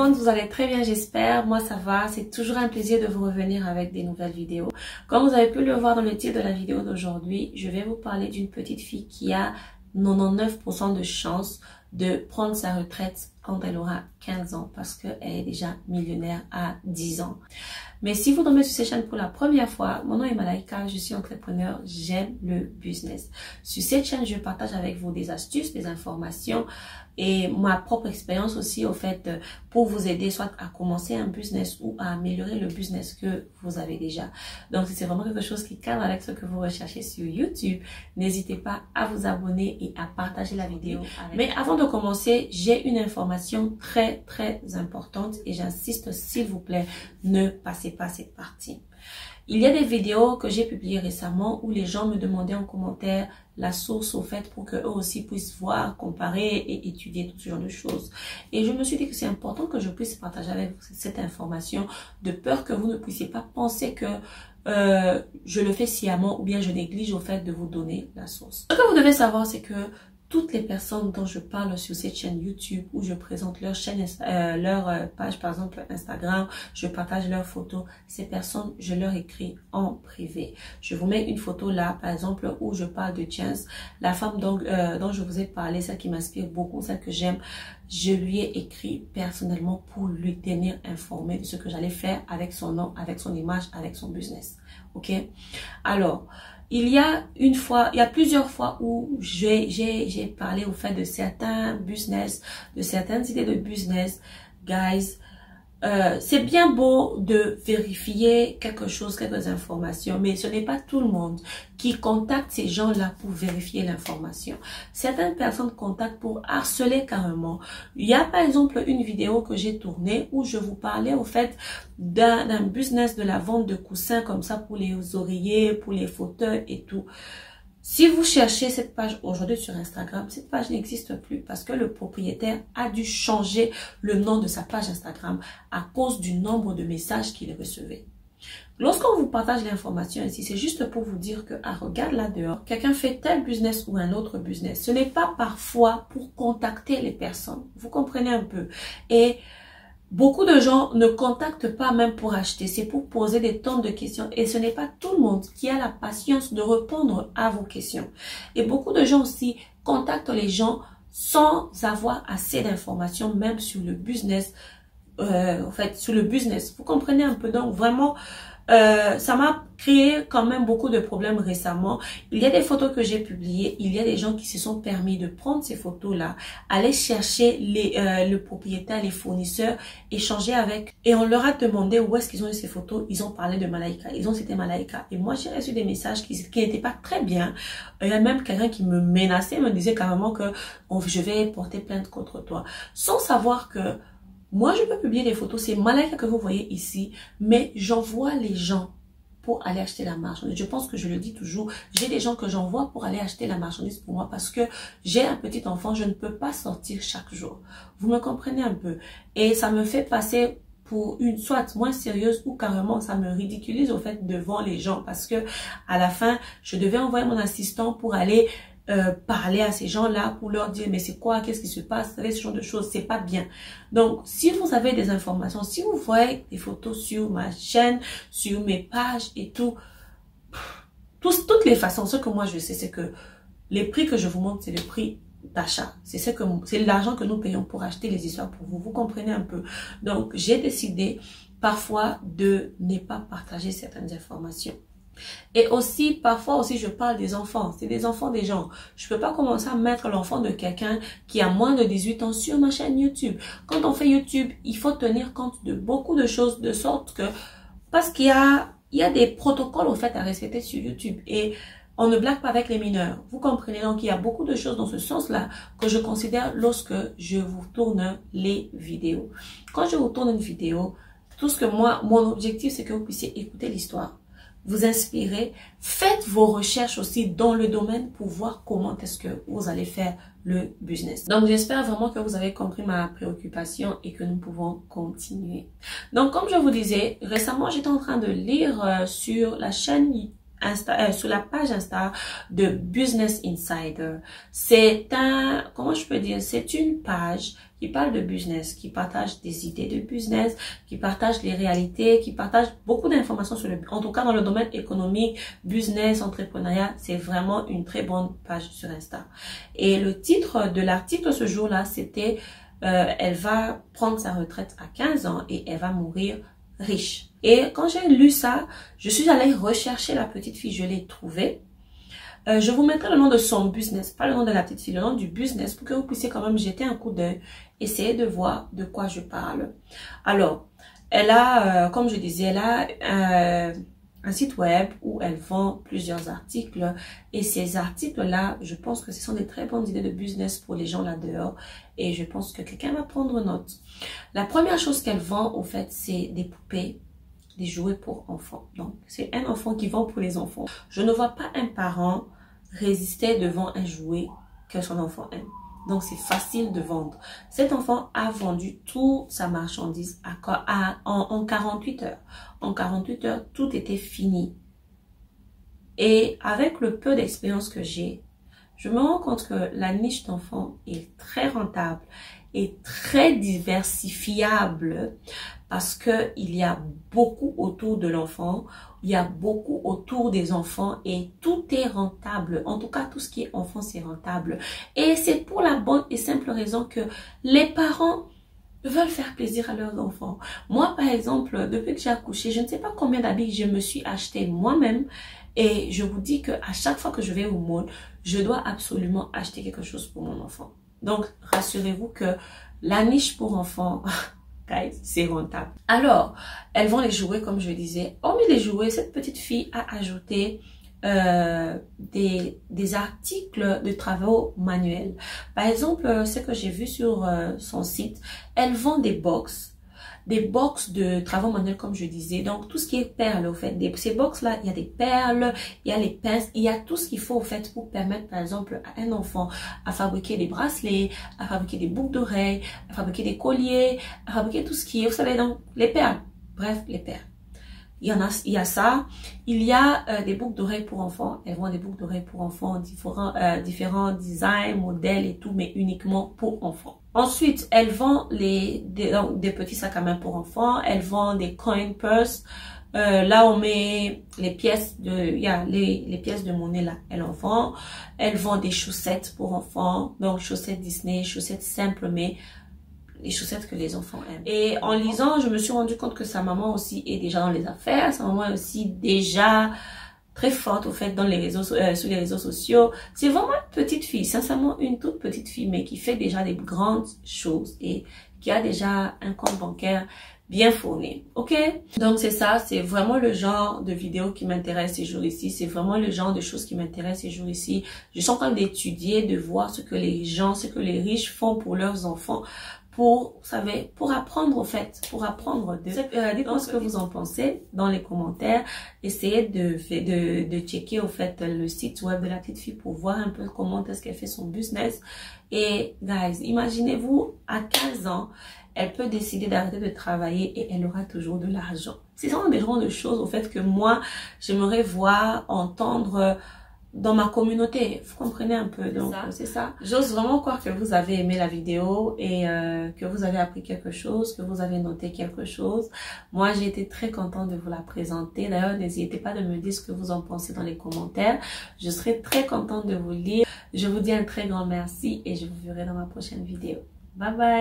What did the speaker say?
monde, vous allez très bien j'espère, moi ça va, c'est toujours un plaisir de vous revenir avec des nouvelles vidéos. Comme vous avez pu le voir dans le titre de la vidéo d'aujourd'hui, je vais vous parler d'une petite fille qui a 99% de chance de prendre sa retraite quand elle aura 15 ans parce qu'elle est déjà millionnaire à 10 ans. Mais si vous tombez sur cette chaîne pour la première fois, mon nom est Malaika, je suis entrepreneur, j'aime le business. Sur cette chaîne, je partage avec vous des astuces, des informations et ma propre expérience aussi au fait pour vous aider soit à commencer un business ou à améliorer le business que vous avez déjà. Donc si c'est vraiment quelque chose qui cadre avec ce que vous recherchez sur YouTube, n'hésitez pas à vous abonner et à partager la vidéo. Mais avant de commencer, j'ai une information très importante et j'insiste s'il vous plaît, ne passez pas cette partie. Il y a des vidéos que j'ai publiées récemment où les gens me demandaient en commentaire la source au fait pour qu'eux aussi puissent voir, comparer et étudier tout ce genre de choses. Et je me suis dit que c'est important que je puisse partager avec vous cette information de peur que vous ne puissiez pas penser que je le fais sciemment ou bien je néglige au fait de vous donner la source. Ce que vous devez savoir, c'est que toutes les personnes dont je parle sur cette chaîne YouTube où je présente leur chaîne, leur page par exemple Instagram, je partage leurs photos, ces personnes, je leur écris en privé. Je vous mets une photo là par exemple où je parle de Chance, la femme dont je vous ai parlé, celle qui m'inspire beaucoup, celle que j'aime. Je lui ai écrit personnellement pour lui tenir informé de ce que j'allais faire avec son nom, avec son image, avec son business. Ok? Alors, il y a plusieurs fois où j'ai parlé au fait de certains business, de certaines idées de business. Guys, c'est bien beau de vérifier quelque chose, quelques informations, mais ce n'est pas tout le monde qui contacte ces gens-là pour vérifier l'information. Certaines personnes contactent pour harceler carrément. Il y a par exemple une vidéo que j'ai tournée où je vous parlais au fait d'un business de la vente de coussins comme ça pour les oreillers, pour les fauteuils et tout. Si vous cherchez cette page aujourd'hui sur Instagram, cette page n'existe plus parce que le propriétaire a dû changer le nom de sa page Instagram à cause du nombre de messages qu'il recevait. Lorsqu'on vous partage l'information ici, c'est juste pour vous dire que, ah, regarde là dehors, quelqu'un fait tel business ou un autre business. Ce n'est pas parfois pour contacter les personnes. Vous comprenez un peu? Et beaucoup de gens ne contactent pas même pour acheter, c'est pour poser des tonnes de questions et ce n'est pas tout le monde qui a la patience de répondre à vos questions. Et beaucoup de gens aussi contactent les gens sans avoir assez d'informations même sur le business, sur le business. Vous comprenez un peu? Donc vraiment, ça m'a créé quand même beaucoup de problèmes récemment. Il y a des photos que j'ai publiées. Il y a des gens qui se sont permis de prendre ces photos-là, aller chercher le propriétaire, les fournisseurs, échanger avec. Et on leur a demandé où est-ce qu'ils ont eu ces photos. Ils ont parlé de Malaika. Ils ont cité Malaika. Et moi, j'ai reçu des messages qui n'étaient pas très bien. Il y a même quelqu'un qui me menaçait, me disait carrément que je vais porter plainte contre toi. Sans savoir que moi, je peux publier des photos, c'est Malaika que vous voyez ici, mais j'envoie les gens pour aller acheter la marchandise. Je pense que je le dis toujours, j'ai des gens que j'envoie pour aller acheter la marchandise pour moi parce que j'ai un petit enfant, je ne peux pas sortir chaque jour. Vous me comprenez un peu? Et ça me fait passer pour une soit moins sérieuse ou carrément ça me ridiculise au fait devant les gens parce que à la fin, je devais envoyer mon assistant pour aller parler à ces gens-là pour leur dire mais c'est quoi, qu'est-ce qui se passe, vous savez, ce genre de choses, c'est pas bien. Donc si vous avez des informations, si vous voyez des photos sur ma chaîne, sur mes pages et tout, toutes les façons, ce que moi je sais, c'est que les prix que je vous montre, c'est le prix d'achat, c'est l'argent que nous payons pour acheter les histoires pour vous, vous comprenez un peu. Donc j'ai décidé parfois de ne pas partager certaines informations. Et aussi, parfois aussi, je parle des enfants. C'est des enfants des gens. Je peux pas commencer à mettre l'enfant de quelqu'un qui a moins de 18 ans sur ma chaîne YouTube. Quand on fait YouTube, il faut tenir compte de beaucoup de choses de sorte que, parce qu'il y a des protocoles au fait à respecter sur YouTube et on ne blague pas avec les mineurs. Vous comprenez? Donc, il y a beaucoup de choses dans ce sens-là que je considère lorsque je vous tourne les vidéos. Quand je vous tourne une vidéo, tout ce que mon objectif, c'est que vous puissiez écouter l'histoire, vous inspirer, faites vos recherches aussi dans le domaine pour voir comment est-ce que vous allez faire le business. Donc j'espère vraiment que vous avez compris ma préoccupation et que nous pouvons continuer. Donc comme je vous disais, récemment j'étais en train de lire sur la chaîne sur la page Insta de Business Insider. C'est comment je peux dire, c'est une page qui parle de business, qui partage des idées de business, qui partage les réalités, qui partage beaucoup d'informations sur en tout cas dans le domaine économique, business, entrepreneuriat. C'est vraiment une très bonne page sur Insta. Et le titre de l'article ce jour-là, c'était elle va prendre sa retraite à 15 ans et elle va mourir riche. Et quand j'ai lu ça, je suis allée rechercher la petite fille, je l'ai trouvée. Je vous mettrai le nom de son business, pas le nom de la petite fille, le nom du business pour que vous puissiez quand même jeter un coup d'œil, essayer de voir de quoi je parle. Alors, elle a, comme je disais, elle a un site web où elle vend plusieurs articles et ces articles-là, je pense que ce sont des très bonnes idées de business pour les gens là-dehors et je pense que quelqu'un va prendre note. La première chose qu'elle vend, au fait, c'est des poupées, des jouets pour enfants. Donc, c'est un enfant qui vend pour les enfants. Je ne vois pas un parent résister devant un jouet que son enfant aime. Donc, c'est facile de vendre. Cet enfant a vendu toute sa marchandise en 48 heures. En 48 heures, tout était fini. Et avec le peu d'expérience que j'ai, je me rends compte que la niche d'enfants est très rentable et très diversifiable parce que il y a beaucoup autour de l'enfant, il y a beaucoup autour des enfants et tout est rentable. En tout cas, tout ce qui est enfant, c'est rentable. Et c'est pour la bonne et simple raison que les parents veulent faire plaisir à leurs enfants. Moi, par exemple, depuis que j'ai accouché, je ne sais pas combien d'habits je me suis acheté moi-même. Et je vous dis que à chaque fois que je vais au mall, je dois absolument acheter quelque chose pour mon enfant. Donc, rassurez-vous que la niche pour enfants, guys, c'est rentable. Alors, elles vont les jouets, comme je disais. Hormis les jouets, cette petite fille a ajouté des articles de travaux manuels. Par exemple, ce que j'ai vu sur son site, elle vend des box de travaux manuels, comme je disais. Donc, tout ce qui est perles, au fait, ces box-là, il y a des perles, il y a les pinces, il y a tout ce qu'il faut, au fait, pour permettre, par exemple, à un enfant à fabriquer des bracelets, à fabriquer des boucles d'oreilles, à fabriquer des colliers, à fabriquer tout ce qui est, vous savez, donc, les perles. Bref, les perles. Il y a ça. Il y a des boucles d'oreilles pour enfants. Elles vendent des boucles d'oreilles pour enfants, différents designs, modèles et tout, mais uniquement pour enfants. Ensuite, elles vendent des petits sacs à main pour enfants. Elles vendent des coin purse. Là, on met les pièces les pièces de monnaie là. Elles en vendent. Elles vendent des chaussettes pour enfants. Donc, chaussettes Disney, chaussettes simples, mais les chaussettes que les enfants aiment. Et en lisant, je me suis rendu compte que sa maman aussi est déjà dans les affaires. Sa maman est aussi déjà très forte au fait dans les réseaux, sur les réseaux sociaux. C'est vraiment une petite fille, sincèrement une toute petite fille, mais qui fait déjà des grandes choses et qui a déjà un compte bancaire bien fourni. Ok? Donc c'est ça, c'est vraiment le genre de vidéo qui m'intéresse ces jours-ci. C'est vraiment le genre de choses qui m'intéressent ces jours-ci. Je suis en train d'étudier, de voir ce que les riches font pour leurs enfants. Pour apprendre au fait, pour apprendre dites-moi ce que vous en pensez dans les commentaires. Essayez de checker au fait le site web de la petite fille pour voir un peu comment est-ce qu'elle fait son business. Et guys, imaginez-vous à 15 ans, elle peut décider d'arrêter de travailler et elle aura toujours de l'argent. C'est vraiment des genres de choses au fait que moi, j'aimerais voir, entendre dans ma communauté, vous comprenez un peu, donc c'est ça. J'ose vraiment croire que vous avez aimé la vidéo et que vous avez appris quelque chose, que vous avez noté quelque chose. Moi, j'ai été très contente de vous la présenter. D'ailleurs, n'hésitez pas de me dire ce que vous en pensez dans les commentaires. Je serai très contente de vous lire. Je vous dis un très grand merci et je vous verrai dans ma prochaine vidéo. Bye bye!